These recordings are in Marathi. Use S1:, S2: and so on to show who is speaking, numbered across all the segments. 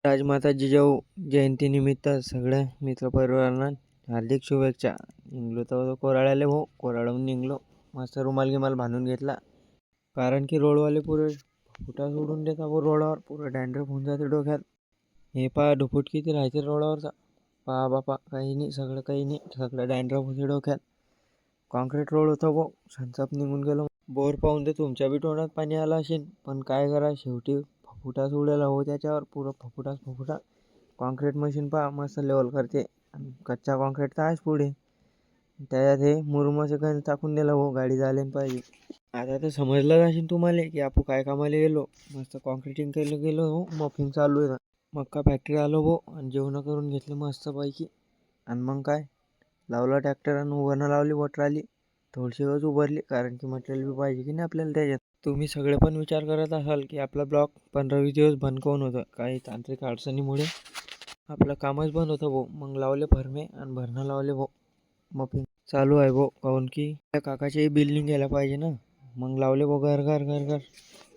S1: राजमाता जिजाऊ जयंतीनिमित्त सगळ्या मित्रपरिवारांना हार्दिक शुभेच्छा. निघलो तर कोराळ्याला भाऊ, कोराळहून निघलो. मस्त रुमाल गिमाल बांधून घेतला, कारण की रोडवाले पुरे फुटा सोडून देतात व रोडावर पुरं डॅन्ड्रफ होऊन जाते डोक्यात. हे पहा ढुफूट किती राहायचे रोडावरचा. पहा बापा, काही नाही, सगळं काही नाही, सगळं डॅन्ड्रफ होते डोक्यात. कॉन्क्रीट रोड होता भाऊ, संसाप निघून गेलो. बोर पाहून तर तुमच्या बी तोंडात पाणी आलं असेल, पण काय करा, शेवटी फुटाच उडाला हो त्याच्यावर, पुरं फुफुटा. कॉन्क्रीट मशीन पहा मस्त लेवल करते. आणि कच्चा कॉन्क्रीट तर आहेच पुढे, त्याच्यात हे मुरुमाचं गंज टाकून दिलं हो, गाडी झाली पाहिजे. आता तर समजलं असेल तुम्हाला की आपण काय कामाला गेलो. मस्त कॉन्क्रीटिंग केलं गेलो हो, मफिंग चालू आहे. मक्का फॅक्टरी आलो हो, आणि जेवण करून घेतले मस्तपैकी. आणि मग काय लावला ट्रॅक्टर आणि उभारणं लावली, वटर आली थोडीशी गज उभारली, कारण की मटेरियल बी पाहिजे की नाही आपल्याला त्याच्यात. तुम्ही सगळे पण विचार करत असाल की आपला ब्लॉक 15-20 दिवस बंद कोण होतं. काही तांत्रिक अडचणीमुळे आपलं कामच बंद होतं भाऊ. मग लावले फरमे आणि भरणं लावले भाऊ. मफिंग चालू आहे भाऊ, काहून की त्या काकाची बिल्डिंग घ्यायला पाहिजे ना. मग लावले भाऊ घर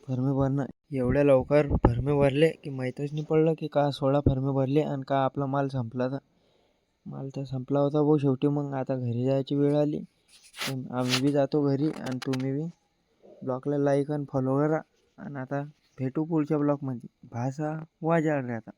S1: फरमे भरणं. एवढ्या लवकर फरमे भरले की माहीतच नाही पडलं की का 16 फरमे भरले आणि का आपला माल संपला. तर माल तर संपला होता भाऊ शेवटी. मग आता घरी जायची वेळ आली. आम्ही बी जातो घरी, आणि तुम्ही बी ब्लॉगला लाईक आणि फॉलो करा. आणि आता भेटू पुढच्या ब्लॉगमध्ये. भाषा वाजाळ रे आता.